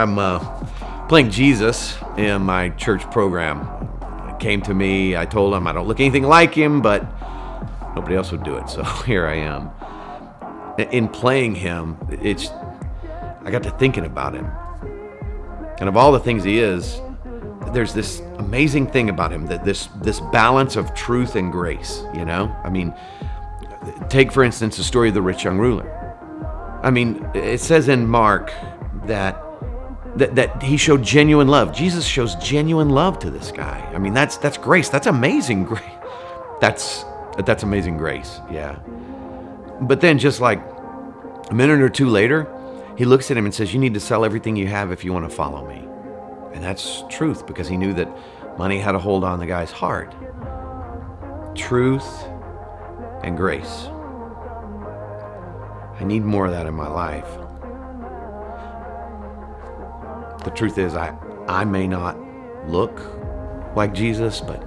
I'm playing Jesus in my church program. He came to me, I told him I don't look anything like him, but nobody else would do it, so here I am. In playing him, I got to thinking about him. And of all the things he is, there's this amazing thing about him, that this balance of truth and grace, you know? I mean, take, for instance, the story of the rich young ruler. I mean, it says in Mark that he showed genuine love. Jesus shows genuine love to this guy. I mean, that's grace. That's amazing grace. That's amazing grace, yeah. But then just like a minute or two later, he looks at him and says, you need to sell everything you have if you want to follow me. And that's truth, because he knew that money had a hold on the guy's heart. Truth and grace. I need more of that in my life. The truth is, I may not look like Jesus, but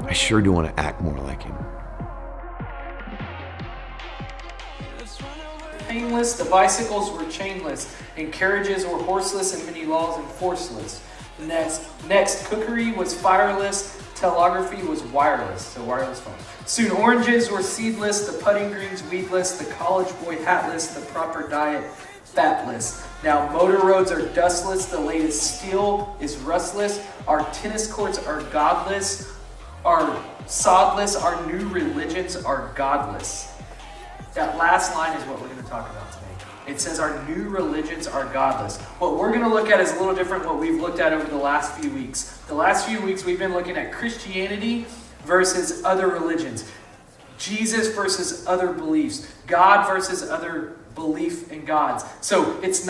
I sure do want to act more like him. Chainless, the bicycles were chainless, and carriages were horseless, and many laws enforceless. Next, cookery was fireless, telegraphy was wireless, so wireless phone. Soon oranges were seedless, the putting greens weedless, the college boy hatless, the proper diet fatless. Now motor roads are dustless, the latest steel is rustless, our tennis courts are godless, our sodless, our new religions are godless. That last line is what we're going to talk about today. It says our new religions are godless. What we're going to look at is a little different what we've looked at over the last few weeks. The last few weeks we've been looking at Christianity versus other religions. Jesus versus other beliefs. God versus other belief in gods. So it's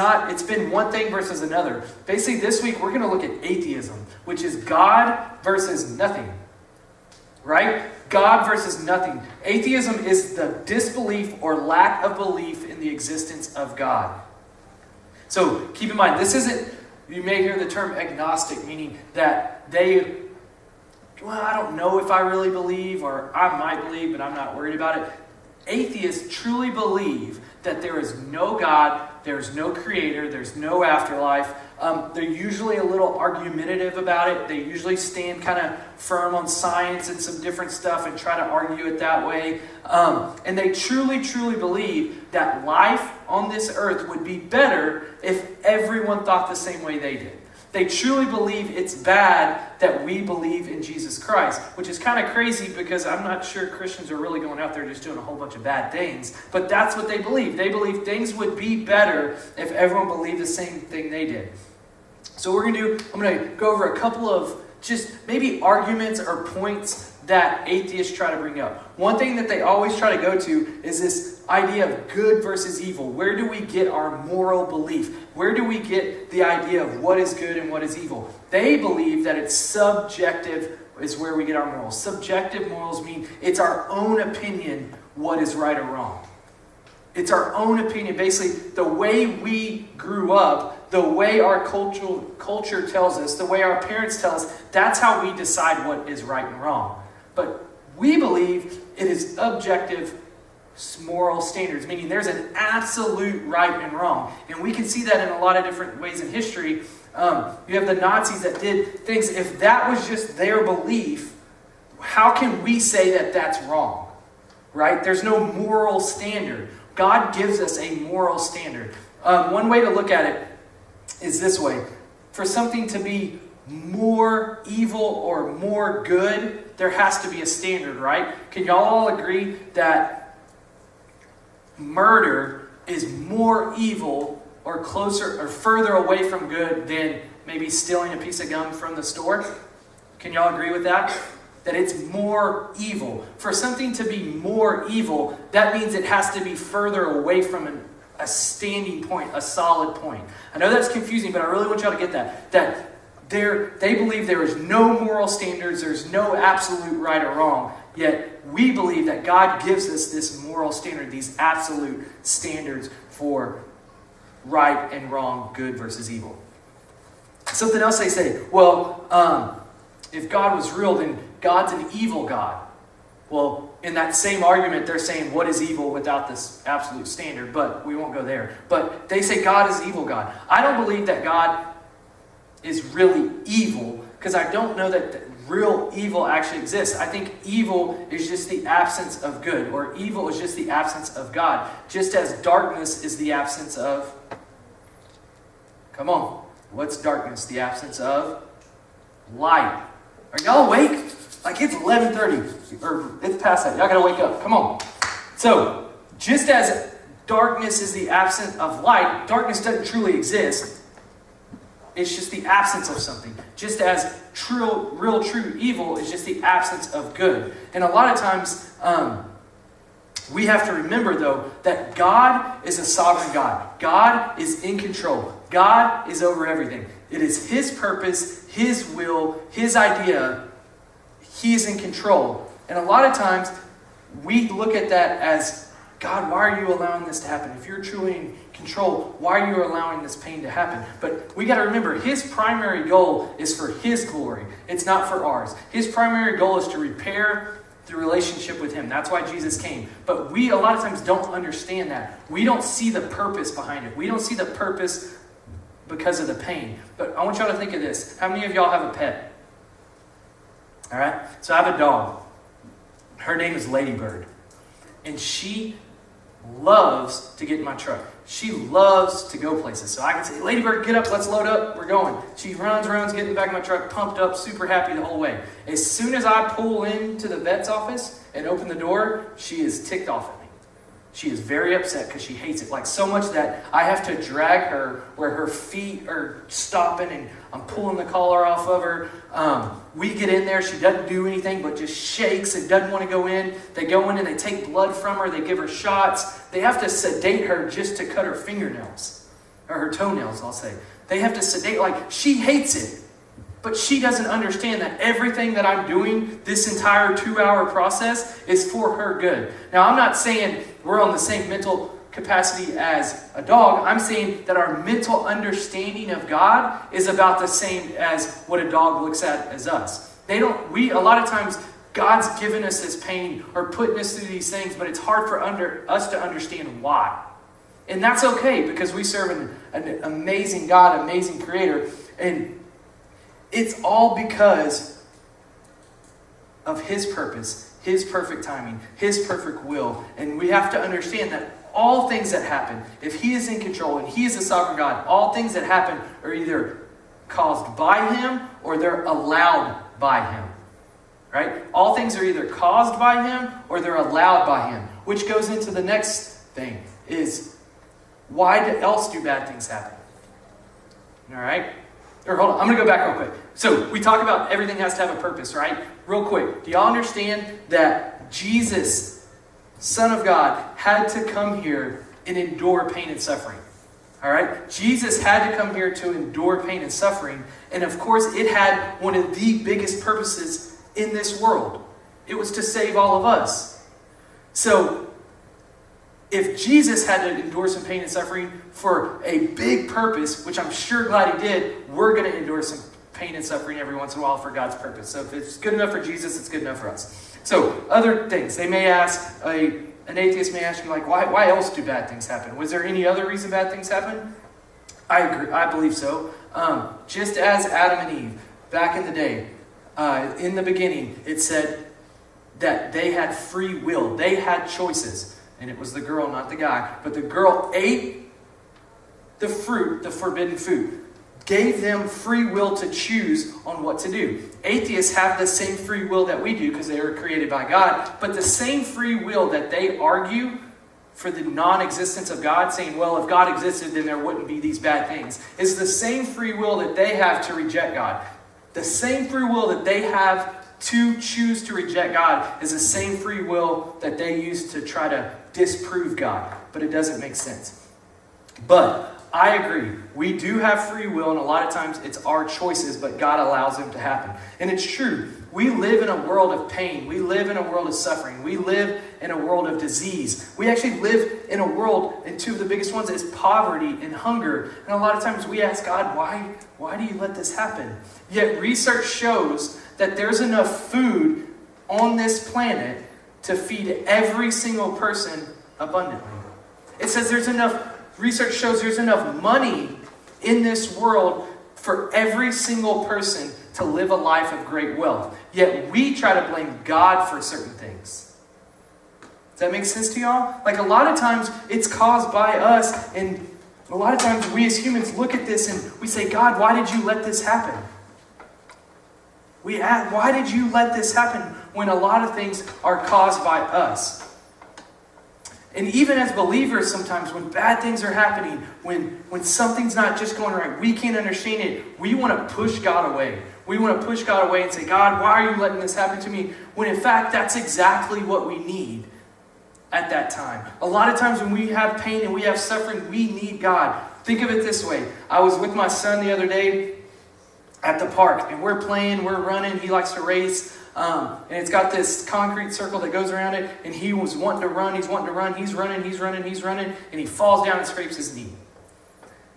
been one thing versus another. Basically this week we're going to look at atheism, which is God versus nothing. Right? God versus nothing. Atheism is the disbelief or lack of belief in the existence of God. So keep in mind, this isn't, you may hear the term agnostic, meaning that I don't know if I really believe, or I might believe, but I'm not worried about it. Atheists truly believe that there is no God, there's no creator, there's no afterlife. They're usually a little argumentative about it. They usually stand kind of firm on science and some different stuff and try to argue it that way. And they truly, truly believe that life on this earth would be better if everyone thought the same way they did. They truly believe it's bad that we believe in Jesus Christ, which is kind of crazy because I'm not sure Christians are really going out there just doing a whole bunch of bad things, but that's what they believe. They believe things would be better if everyone believed the same thing they did. So I'm going to go over a couple of just maybe arguments or points that atheists try to bring up. One thing that they always try to go to is this idea of good versus evil. Where do we get our moral belief? Where do we get the idea of what is good and what is evil? They believe that it's subjective is where we get our morals. Subjective morals mean it's our own opinion what is right or wrong. It's our own opinion. Basically, the way we grew up, the way our culture tells us, the way our parents tell us, that's how we decide what is right and wrong. But we believe it is objective moral standards, meaning there's an absolute right and wrong. And we can see that in a lot of different ways in history. You have the Nazis that did things, if that was just their belief, how can we say that that's wrong? Right? There's no moral standard. God gives us a moral standard. One way to look at it is this way. For something to be more evil or more good, there has to be a standard, right? Can y'all all agree that murder is more evil or closer or further away from good than maybe stealing a piece of gum from the store? Can y'all agree with that? That it's more evil. For something to be more evil, that means it has to be further away from a standing point, a solid point. I know that's confusing, but I really want y'all to get that. That they believe there is no moral standards, there's no absolute right or wrong, yet we believe that God gives us this moral standard, these absolute standards for right and wrong, good versus evil. Something else they say, well, if God was real, then God's an evil God. Well, in that same argument, they're saying, what is evil without this absolute standard? But we won't go there. But they say God is evil God. I don't believe that God is really evil, because I don't know that real evil actually exists. I think evil is just the absence of good, or evil is just the absence of God, just as darkness is the absence of... Come on. What's darkness? The absence of light. Are y'all awake? Like, it's 11:30, or it's past that. Y'all gotta wake up. Come on. So, just as darkness is the absence of light, darkness doesn't truly exist. It's just the absence of something. Just as real true evil is just the absence of good. And a lot of times, we have to remember, though, that God is a sovereign God. God is in control. God is over everything. It is His purpose, His will, His idea. He is in control. And a lot of times, we look at that as, God, why are you allowing this to happen? If you're truly in control, why are you allowing this pain to happen? But we got to remember, His primary goal is for His glory. It's not for ours. His primary goal is to repair the relationship with Him. That's why Jesus came. But we, a lot of times, don't understand that. We don't see the purpose behind it. We don't see the purpose because of the pain. But I want y'all to think of this. How many of y'all have a pet? All right? So I have a dog. Her name is Ladybird. And she loves to get in my truck. She loves to go places. So I can say, Ladybird, get up, let's load up, we're going. She runs, get in the back of my truck, pumped up, super happy the whole way. As soon as I pull into the vet's office and open the door, she is ticked off at me. She is very upset because she hates it. Like, so much that I have to drag her where her feet are stopping and I'm pulling the collar off of her. We get in there. She doesn't do anything but just shakes and doesn't want to go in. They go in and they take blood from her. They give her shots. They have to sedate her just to cut her fingernails. Or her toenails, I'll say. They have to sedate. Like, she hates it. But she doesn't understand that everything that I'm doing, this entire 2-hour process, is for her good. Now, I'm not saying we're on the same mental capacity as a dog. I'm saying that our mental understanding of God is about the same as what a dog looks at as us. A lot of times, God's given us this pain or putting us through these things, but it's hard for us to understand why. And that's okay, because we serve an amazing God, amazing Creator, and it's all because of His purpose, His perfect timing, His perfect will. And we have to understand that all things that happen, if He is in control and He is a sovereign God, all things that happen are either caused by Him or they're allowed by Him. Right? All things are either caused by Him or they're allowed by Him. Which goes into the next thing, is why else do bad things happen? All right? Or hold on, I'm going to go back real quick. So we talk about everything has to have a purpose, right? Real quick, do y'all understand that Jesus, Son of God, had to come here and endure pain and suffering? All right? Jesus had to come here to endure pain and suffering. And of course, it had one of the biggest purposes in this world. It was to save all of us. So if Jesus had to endure some pain and suffering for a big purpose, which I'm sure glad He did, we're going to endure some pain and suffering every once in a while for God's purpose. So if it's good enough for Jesus, it's good enough for us. So other things. They may ask, an atheist may ask you, like, why else do bad things happen? Was there any other reason bad things happen? I agree. I believe so. Just as Adam and Eve, back in the day, in the beginning, it said that they had free will. They had choices. And it was the girl, not the guy. But the girl ate the fruit, the forbidden food. Gave them free will to choose on what to do. Atheists have the same free will that we do because they were created by God. But the same free will that they argue for the non-existence of God, saying, well, if God existed, then there wouldn't be these bad things, is the same free will that they have to reject God. The same free will that they have to choose to reject God is the same free will that they use to try to disprove God. But it doesn't make sense. But I agree. We do have free will, and a lot of times it's our choices, but God allows them to happen. And it's true. We live in a world of pain. We live in a world of suffering. We live in a world of disease. We actually live in a world, and two of the biggest ones is poverty and hunger. And a lot of times we ask God, why do you let this happen? Yet research shows that there's enough food on this planet to feed every single person abundantly. It says there's enough, research shows there's enough money in this world for every single person to live a life of great wealth. Yet we try to blame God for certain things. Does that make sense to y'all? Like a lot of times it's caused by us, and a lot of times we as humans look at this and we say, God, why did you let this happen? We ask, why did you let this happen when a lot of things are caused by us? And even as believers sometimes, when bad things are happening, when something's not just going right, we can't understand it, we want to push God away. We want to push God away and say, God, why are you letting this happen to me? When in fact, that's exactly what we need at that time. A lot of times when we have pain and we have suffering, we need God. Think of it this way. I was with my son the other day at the park, and we're playing, we're running, he likes to race. And it's got this concrete circle that goes around it, and he was wanting to run, he's running, and he falls down and scrapes his knee.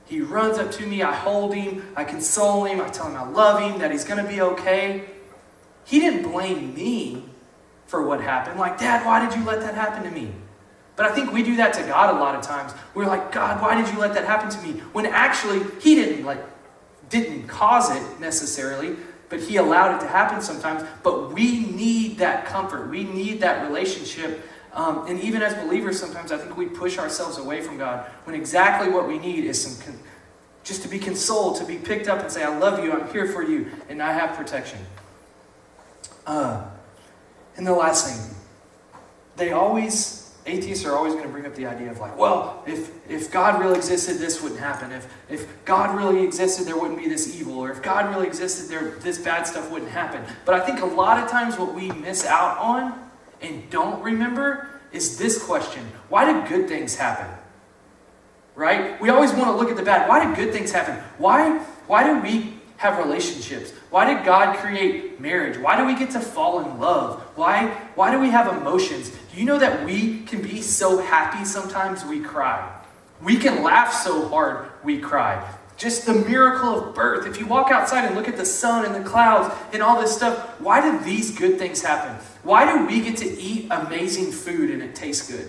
He runs up to me, I hold him, I console him, I tell him I love him, that he's going to be okay. He didn't blame me for what happened. Like, Dad, why did you let that happen to me? But I think we do that to God a lot of times. We're like, God, why did you let that happen to me? When actually, he didn't cause it necessarily, but he allowed it to happen sometimes. But we need that comfort. We need that relationship. And even as believers, sometimes I think we push ourselves away from God when exactly what we need is just to be consoled, to be picked up and say, I love you, I'm here for you, and I have protection. And the last thing, atheists are always going to bring up the idea of like, well, if God really existed, this wouldn't happen. If God really existed, there wouldn't be this evil. Or if God really existed, this bad stuff wouldn't happen. But I think a lot of times what we miss out on and don't remember is this question. Why do good things happen? Right? We always want to look at the bad. Why do good things happen? Why do we have relationships? Why did God create marriage? Why do we get to fall in love? Why do we have emotions? Do you know that we can be so happy sometimes we cry? We can laugh so hard we cry. Just the miracle of birth. If you walk outside and look at the sun and the clouds and all this stuff, why do these good things happen? Why do we get to eat amazing food and it tastes good?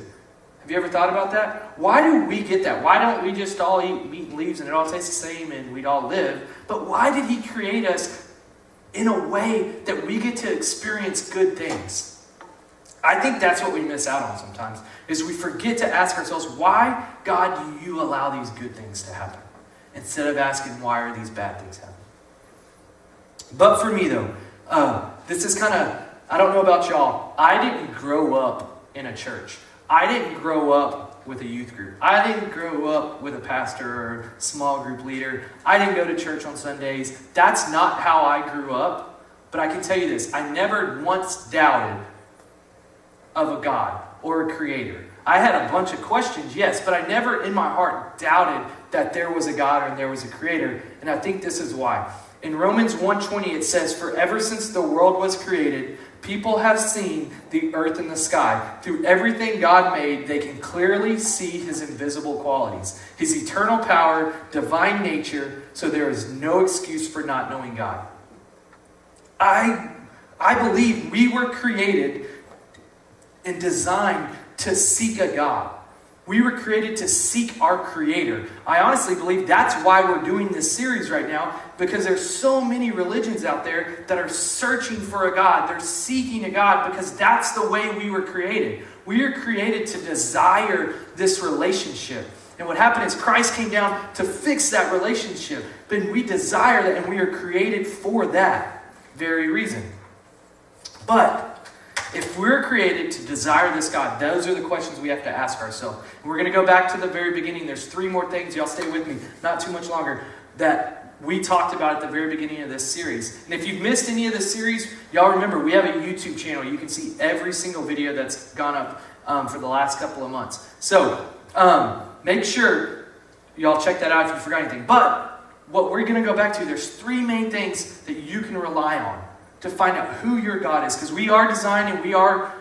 Have you ever thought about that? Why do we get that? Why don't we just all eat meat and leaves and it all tastes the same and we'd all live? But why did he create us in a way that we get to experience good things? I think that's what we miss out on sometimes, is we forget to ask ourselves, why, God, do you allow these good things to happen? Instead of asking, why are these bad things happening? But for me, though, this is kind of, I don't know about y'all, I didn't grow up in a church. I didn't grow up with a youth group. I didn't grow up with a pastor or small group leader. I didn't go to church on Sundays. That's not how I grew up. But I can tell you this, I never once doubted of a God or a creator. I had a bunch of questions, yes, but I never in my heart doubted that there was a God and there was a creator. And I think this is why. In Romans 1:20 it says, "For ever since the world was created, people have seen the earth and the sky. Through everything God made, they can clearly see his invisible qualities, his eternal power, divine nature, so there is no excuse for not knowing God." I believe we were created and designed to seek a God. We were created to seek our Creator. I honestly believe that's why we're doing this series right now, because there's so many religions out there that are searching for a God. They're seeking a God because that's the way we were created. We were created to desire this relationship. And what happened is Christ came down to fix that relationship. But we desire that, and we are created for that very reason. But if we're created to desire this God, those are the questions we have to ask ourselves. And we're going to go back to the very beginning. There's 3 more things, y'all stay with me, not too much longer, that we talked about at the very beginning of this series. And if you've missed any of this series, y'all remember we have a YouTube channel. You can see every single video that's gone up for the last couple of months. So make sure y'all check that out if you forgot anything. But what we're going to go back to, there's 3 main things that you can rely on to find out who your God is. Because we are designed and we are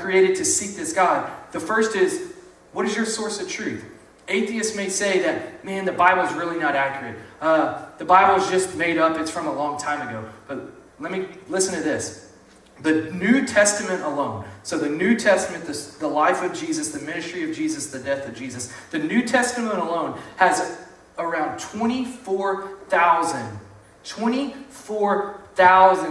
created to seek this God. The first is, what is your source of truth? Atheists may say that, man, the Bible's really not accurate. The Bible's just made up. It's from a long time ago. But listen to this. The New Testament alone, so the New Testament, the life of Jesus, the ministry of Jesus, the death of Jesus, the New Testament alone has around 24,000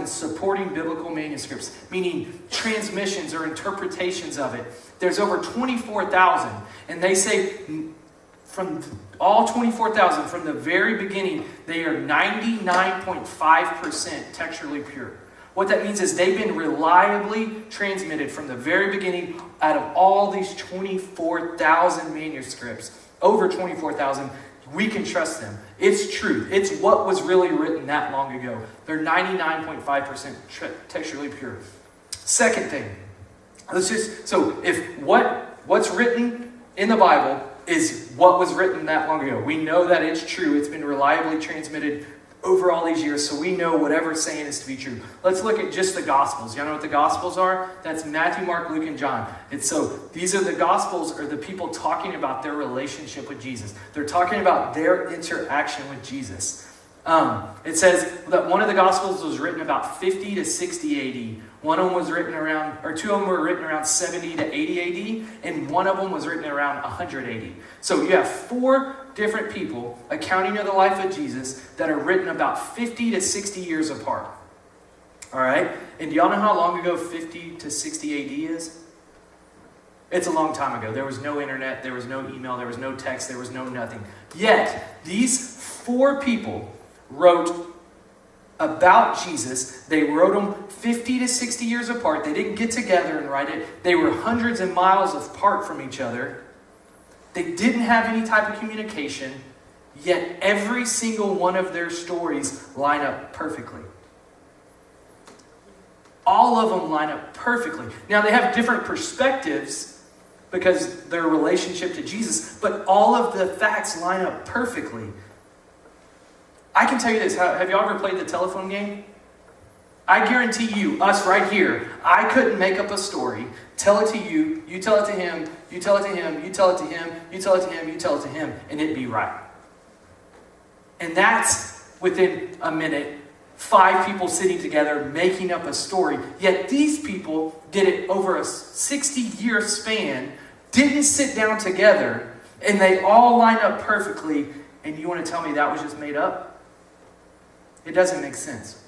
supporting biblical manuscripts, meaning transmissions or interpretations of it. There's over 24,000. And they say from all 24,000, from the very beginning, they are 99.5% textually pure. What that means is they've been reliably transmitted from the very beginning out of all these 24,000 manuscripts, over 24,000. We can trust them. It's truth. It's what was really written that long ago. They're 99.5% textually pure. Second thing, if what's written in the Bible is what was written that long ago. We know that it's true. It's been reliably transmitted over all these years, so we know whatever's saying is to be true. Let's look at just the Gospels. Y'all know what the Gospels are? That's Matthew, Mark, Luke, and John. These are the Gospels, are the people talking about their relationship with Jesus. They're talking about their interaction with Jesus. It says that one of the Gospels was written about 50 to 60 AD. One of them was written around, or two of them were written around 70 to 80 AD, and one of them was written around 100 AD. So you have 4 different people accounting of the life of Jesus that are written about 50 to 60 years apart. All right? And do y'all know how long ago 50 to 60 AD is? It's a long time ago. There was no internet, there was no email, there was no text, there was no nothing. Yet, these 4 people wrote about Jesus. They wrote them 50 to 60 years apart. They didn't get together and write it. They were hundreds of miles apart from each other. They didn't have any type of communication, yet every single one of their stories line up perfectly. All of them line up perfectly. Now, they have different perspectives because their relationship to Jesus, but all of the facts line up perfectly. I can tell you this. Have y'all ever played the telephone game? I guarantee you, us right here, I couldn't make up a story, tell it to you, you tell it to him, you tell it to him, you tell it to him, you tell it to him, you tell it to him, and it'd be right. And that's within a minute, 5 people sitting together making up a story. Yet these people did it over a 60-year span, didn't sit down together, and they all line up perfectly, and you want to tell me that was just made up? It doesn't make sense.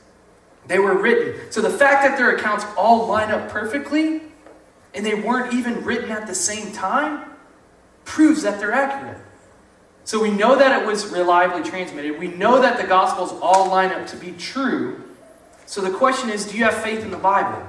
They were written. So the fact that their accounts all line up perfectly, and they weren't even written at the same time, proves that they're accurate. So we know that it was reliably transmitted. We know that the Gospels all line up to be true. So the question is, do you have faith in the Bible?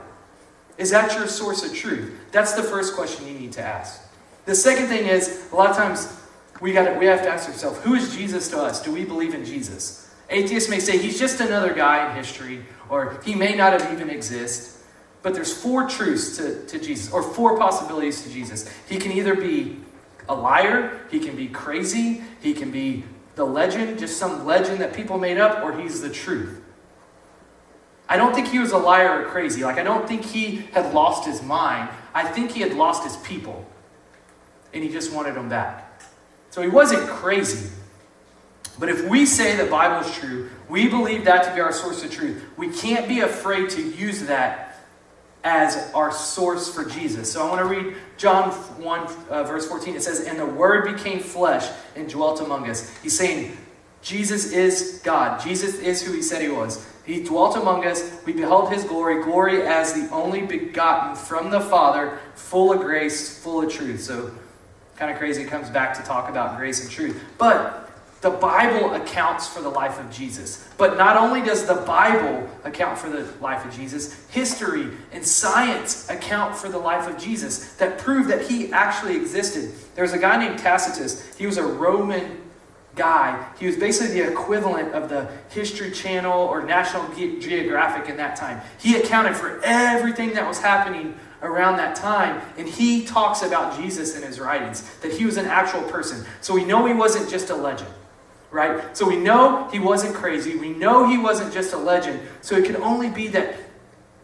Is that your source of truth? That's the first question you need to ask. The second thing is, a lot of times we have to ask ourselves, who is Jesus to us? Do we believe in Jesus? Atheists may say he's just another guy in history, or he may not have even exist. But there's 4 truths to Jesus, or 4 possibilities to Jesus. He can either be a liar, he can be crazy, he can be the legend, just some legend that people made up, or he's the truth. I don't think he was a liar or crazy. I don't think he had lost his mind. I think he had lost his people, and he just wanted them back. So he wasn't crazy. But if we say the Bible is true, we believe that to be our source of truth, we can't be afraid to use that as our source for Jesus. So I want to read John 1, verse 14. It says, "And the Word became flesh and dwelt among us." He's saying Jesus is God. Jesus is who he said he was. He dwelt among us. We beheld his glory, glory as the only begotten from the Father, full of grace, full of truth. So kind of crazy it comes back to talk about grace and truth. But the Bible accounts for the life of Jesus. But not only does the Bible account for the life of Jesus, history and science account for the life of Jesus that prove that he actually existed. There's a guy named Tacitus. He was a Roman guy. He was basically the equivalent of the History Channel or National Geographic in that time. He accounted for everything that was happening around that time, and he talks about Jesus in his writings, that he was an actual person. So we know he wasn't just a legend. Right? So we know he wasn't crazy. We know he wasn't just a legend. So it can only be that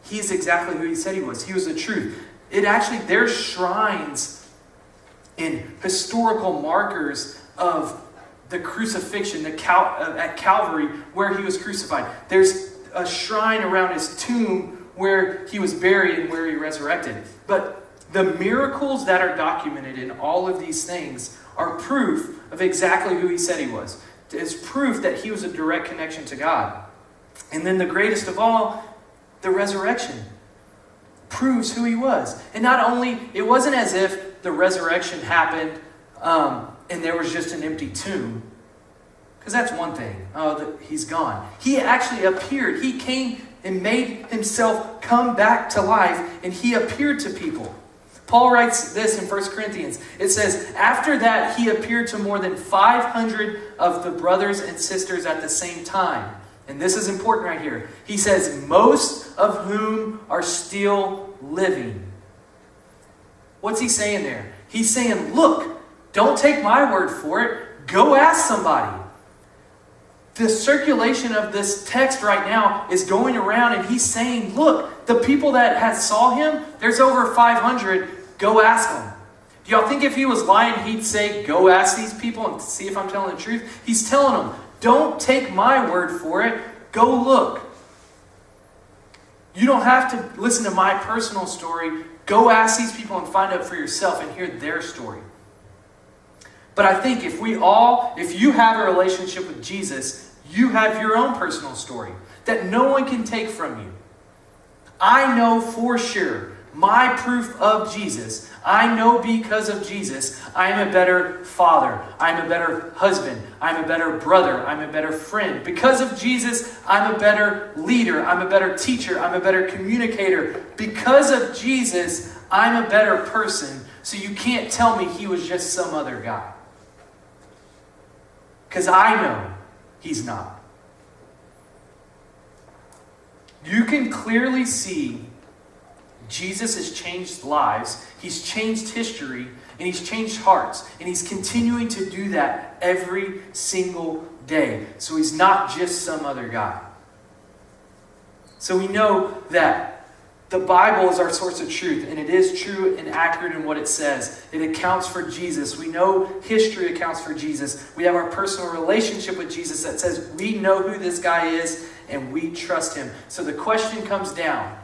he's exactly who he said he was. He was the truth. There's shrines and historical markers of the crucifixion at Calvary where he was crucified. There's a shrine around his tomb where he was buried and where he resurrected. But the miracles that are documented in all of these things are proof of exactly who he said he was. It's proof that he was a direct connection to God. And then the greatest of all, the resurrection proves who he was. And not only, it wasn't as if the resurrection happened and there was just an empty tomb. Because that's one thing. Oh, he's gone. He actually appeared. He came and made himself come back to life, and he appeared to people. Paul writes this in 1 Corinthians. It says, after that he appeared to more than 500 of the brothers and sisters at the same time. And this is important right here. He says, most of whom are still living. What's he saying there? He's saying, look, don't take my word for it. Go ask somebody. The circulation of this text right now is going around, and he's saying, look, the people that saw him, there's over 500. Go ask them. Do y'all think if he was lying, he'd say, go ask these people and see if I'm telling the truth? He's telling them, don't take my word for it. Go look. You don't have to listen to my personal story. Go ask these people and find out for yourself and hear their story. But I think if you have a relationship with Jesus, you have your own personal story that no one can take from you. I know for sure my proof of Jesus. I know because of Jesus, I am a better father. I'm a better husband. I'm a better brother. I'm a better friend. Because of Jesus, I'm a better leader. I'm a better teacher. I'm a better communicator. Because of Jesus, I'm a better person. So you can't tell me he was just some other guy. Because I know he's not. You can clearly see Jesus has changed lives, he's changed history, and he's changed hearts. And he's continuing to do that every single day. So he's not just some other guy. So we know that the Bible is our source of truth, and it is true and accurate in what it says. It accounts for Jesus. We know history accounts for Jesus. We have our personal relationship with Jesus that says we know who this guy is and we trust him. So the question comes down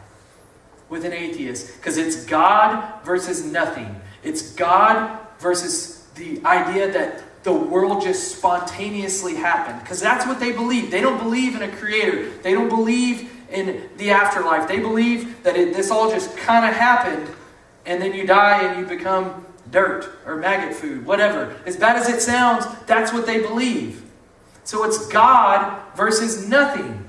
with an atheist, because it's God versus nothing. It's God versus the idea that the world just spontaneously happened. Because that's what they believe. They don't believe in a creator. They don't believe in the afterlife. They believe that this all just kind of happened, and then you die and you become dirt or maggot food, whatever. As bad as it sounds, that's what they believe. So it's God versus nothing.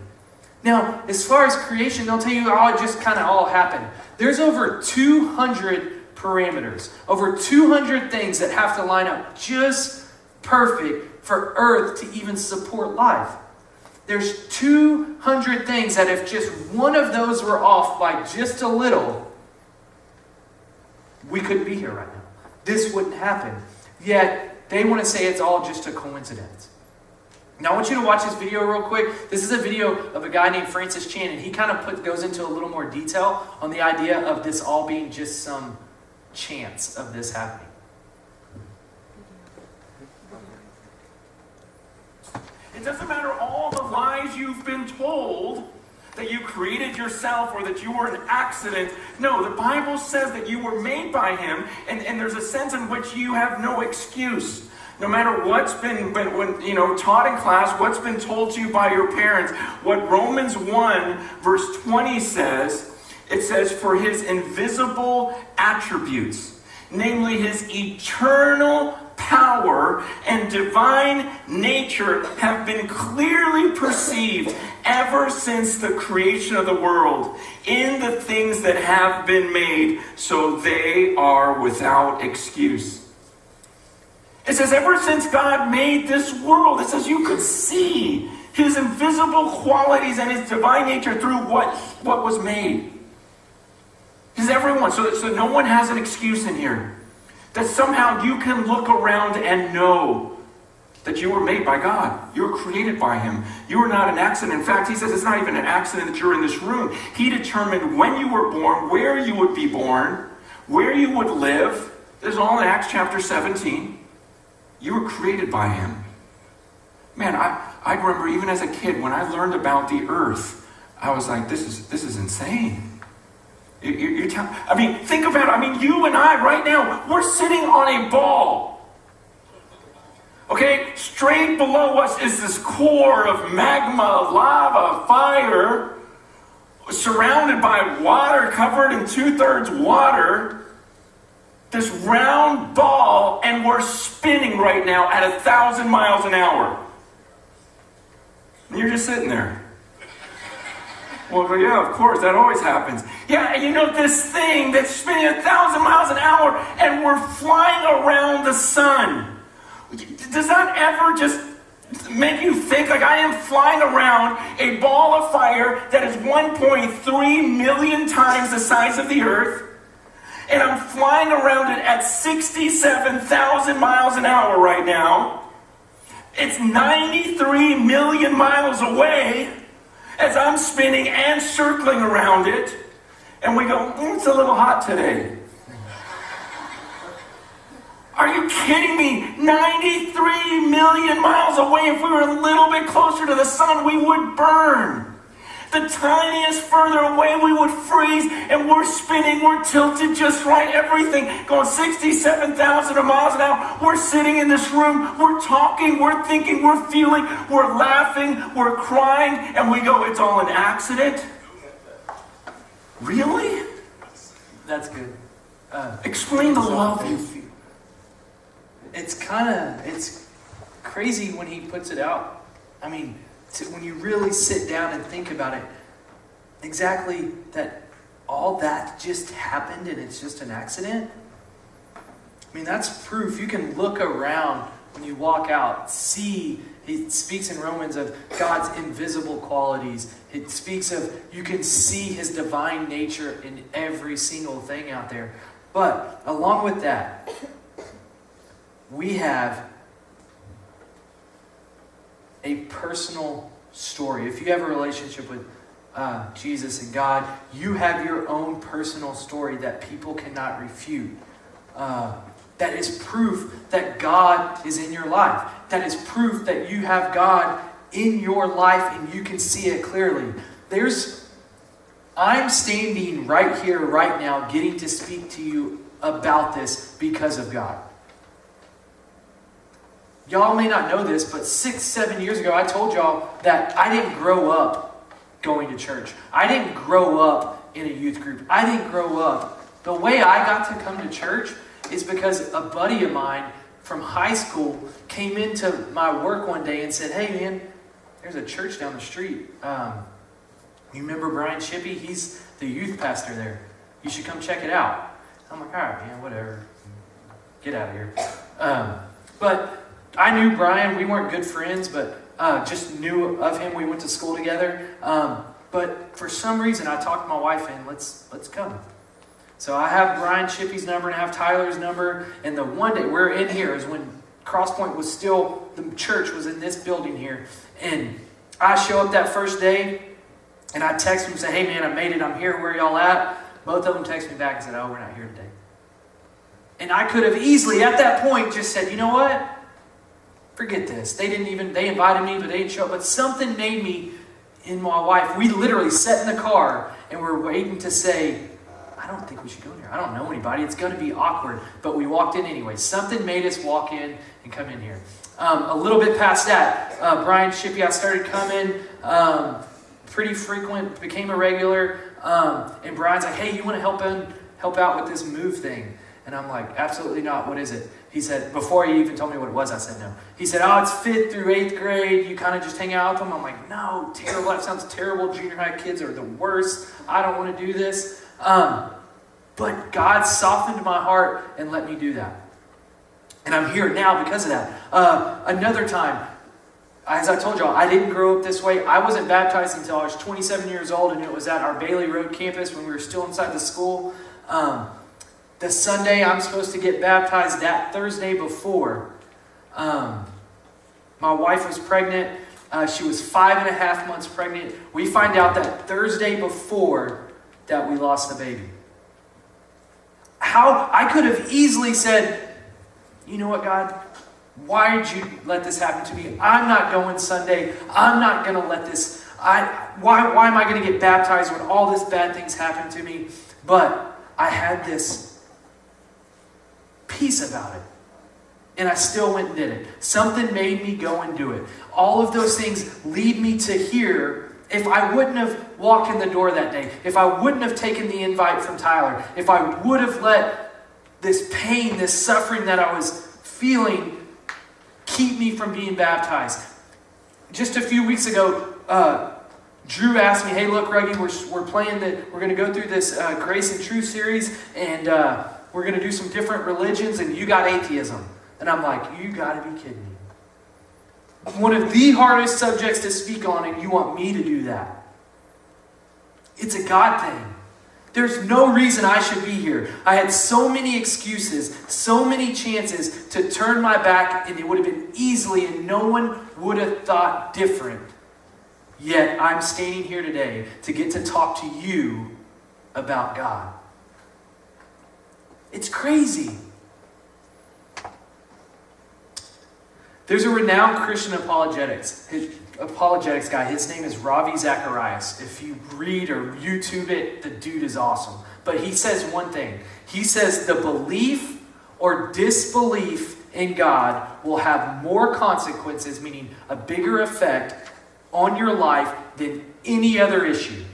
Now, as far as creation, they'll tell you, it just kind of all happened. There's over 200 parameters, over 200 things that have to line up just perfect for Earth to even support life. There's 200 things that if just one of those were off by just a little, we couldn't be here right now. This wouldn't happen. Yet, they want to say it's all just a coincidence. Now, I want you to watch this video real quick. This is a video of a guy named Francis Chan, and he kind of goes into a little more detail on the idea of this all being just some chance of this happening. It doesn't matter all the lies you've been told that you created yourself or that you were an accident. No, the Bible says that you were made by him, and there's a sense in which you have no excuse. No matter what's been taught in class, what's been told to you by your parents, what Romans 1 verse 20 says, it says, for his invisible attributes, namely his eternal power and divine nature have been clearly perceived ever since the creation of the world in the things that have been made, so they are without excuse. It says ever since God made this world, it says you could see his invisible qualities and his divine nature through what was made. Because everyone, so no one has an excuse in here. That somehow you can look around and know that you were made by God. You were created by him. You were not an accident. In fact, he says it's not even an accident that you're in this room. He determined when you were born, where you would be born, where you would live. This is all in Acts chapter 17. You were created by him. Man, I remember even as a kid, when I learned about the earth, I was like, this is insane. I mean, think about it. I mean, you and I right now, we're sitting on a ball. Okay? Straight below us is this core of magma, lava, fire, surrounded by water, covered in 2/3 water. This round ball, and we're spinning right now at 1,000 miles an hour. And you're just sitting there. Well, yeah, of course, that always happens. Yeah, and you know this thing that's spinning 1,000 miles an hour, and we're flying around the sun. Does that ever just make you think, like, I am flying around a ball of fire that is 1.3 million times the size of the earth, and I'm flying around it at 67,000 miles an hour right now. It's 93 million miles away as I'm spinning and circling around it. And we go, it's a little hot today. Are you kidding me? 93 million miles away. If we were a little bit closer to the sun, we would burn. The tiniest further away, we would freeze, and we're spinning, we're tilted just right, everything going 67,000 miles an hour. We're sitting in this room, we're talking, we're thinking, we're feeling, we're laughing, we're crying, and we go, it's all an accident? Really? That's good. Explain the love you feel. It's crazy when he puts it out. I mean, when you really sit down and think about it, exactly that all that just happened and it's just an accident. I mean, that's proof. You can look around when you walk out, see, it speaks in Romans of God's invisible qualities. It speaks of, you can see his divine nature in every single thing out there. But along with that, we have a personal story. If you have a relationship with Jesus and God, you have your own personal story that people cannot refute. That is proof that God is in your life. That is proof that you have God in your life and you can see it clearly. I'm standing right here, right now, getting to speak to you about this because of God. Y'all may not know this, but 6-7 years ago, I told y'all that I didn't grow up going to church. I didn't grow up in a youth group. I didn't grow up. The way I got to come to church is because a buddy of mine from high school came into my work one day and said, hey man, there's a church down the street. You remember Brian Shippey? He's the youth pastor there. You should come check it out. I'm like, all right, man, whatever. Get out of here. But I knew Brian. We weren't good friends, but just knew of him. We went to school together. But for some reason, I talked my wife in, let's come. So I have Brian Shippey's number and I have Tyler's number. And the one day we're in here is when Crosspoint was still, the church was in this building here. And I show up that first day and I text him and say, hey man, I made it. I'm here. Where y'all at? Both of them text me back and said, oh, we're not here today. And I could have easily at that point just said, you know what? Forget this. They invited me, but they didn't show up. But something made me and my wife, we literally sat in the car and we're waiting to say, I don't think we should go in here. I don't know anybody. It's going to be awkward. But we walked in anyway. Something made us walk in and come in here. A little bit past that, Brian Shippey, I started coming pretty frequent, became a regular. And Brian's like, hey, you want to help out with this move thing? And I'm like, absolutely not. What is it? He said, before he even told me what it was, I said no. He said, oh, it's 5th through 8th grade. You kind of just hang out with them. I'm like, no, terrible. That sounds terrible. Junior high kids are the worst. I don't want to do this. But God softened my heart and let me do that. And I'm here now because of that. Another time, as I told y'all, I didn't grow up this way. I wasn't baptized until I was 27 years old, and it was at our Bailey Road campus when we were still inside the school. The Sunday I'm supposed to get baptized, that Thursday before, my wife was pregnant. She was 5.5 months pregnant. We find out that Thursday before that we lost the baby. How I could have easily said, you know what, God? Why did you let this happen to me? I'm not going Sunday. I'm not going to let this. Why am I going to get baptized when all this bad things happen to me? But I had this peace about it. And I still went and did it. Something made me go and do it. All of those things lead me to here. If I wouldn't have walked in the door that day, if I wouldn't have taken the invite from Tyler, if I would have let this pain, this suffering that I was feeling keep me from being baptized. Just a few weeks ago, Drew asked me, hey, look, Ruggie, we're going to go through this Grace and Truth series, and we're going to do some different religions, and you got atheism. And I'm like, you got to be kidding me. One of the hardest subjects to speak on, and you want me to do that. It's a God thing. There's no reason I should be here. I had so many excuses, so many chances to turn my back, and it would have been easily, and no one would have thought different. Yet I'm standing here today to get to talk to you about God. It's crazy. There's a renowned Christian apologetics guy. His name is Ravi Zacharias. If you read or YouTube it, the dude is awesome. But he says one thing. He says the belief or disbelief in God will have more consequences, meaning a bigger effect on your life than any other issue.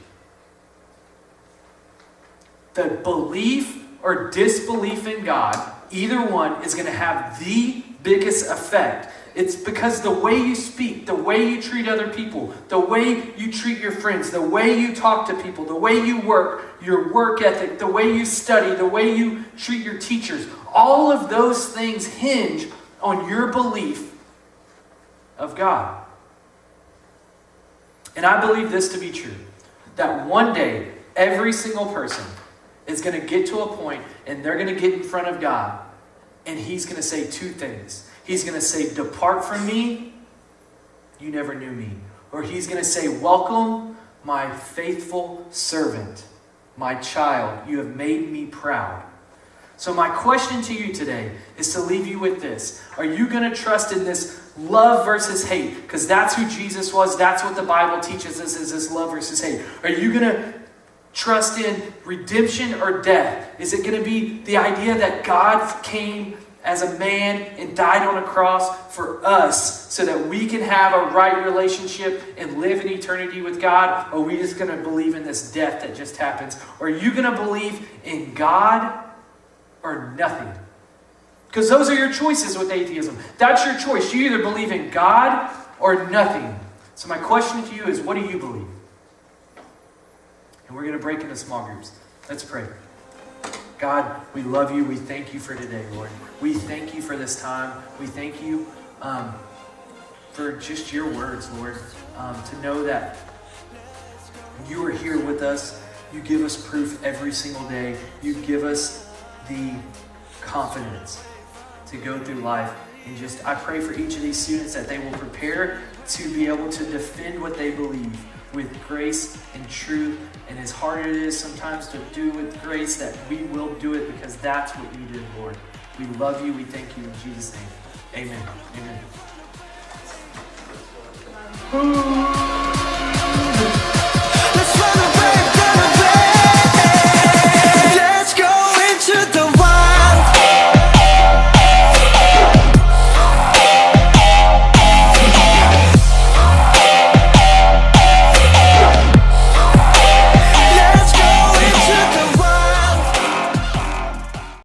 The belief or disbelief in God, either one, is going to have the biggest effect. It's because the way you speak, the way you treat other people, the way you treat your friends, the way you talk to people, the way you work, your work ethic, the way you study, the way you treat your teachers, all of those things hinge on your belief of God. And I believe this to be true, that one day, every single person is going to get to a point and they're going to get in front of God, and He's going to say two things. He's going to say, depart from me, you never knew me. Or He's going to say, welcome, my faithful servant, my child, you have made me proud. So my question to you today is to leave you with this. Are you going to trust in this love versus hate? Because that's who Jesus was. That's what the Bible teaches us, is this love versus hate. Are you going to trust in redemption or death? Is it going to be the idea that God came as a man and died on a cross for us so that we can have a right relationship and live in eternity with God? Or are we just going to believe in this death that just happens? Or are you going to believe in God or nothing? Because those are your choices with atheism. That's your choice. You either believe in God or nothing. So my question to you is, what do you believe? And we're going to break into small groups. Let's pray. God, we love you. We thank you for today, Lord. We thank you for this time. We thank you for just your words, Lord. To know that you are here with us. You give us proof every single day. You give us the confidence to go through life. And just, I pray for each of these students that they will prepare to be able to defend what they believe with grace and truth. And as hard as it is sometimes to do with grace, that we will do it because that's what you did, Lord. We love you. We thank you in Jesus' name. Amen. Amen.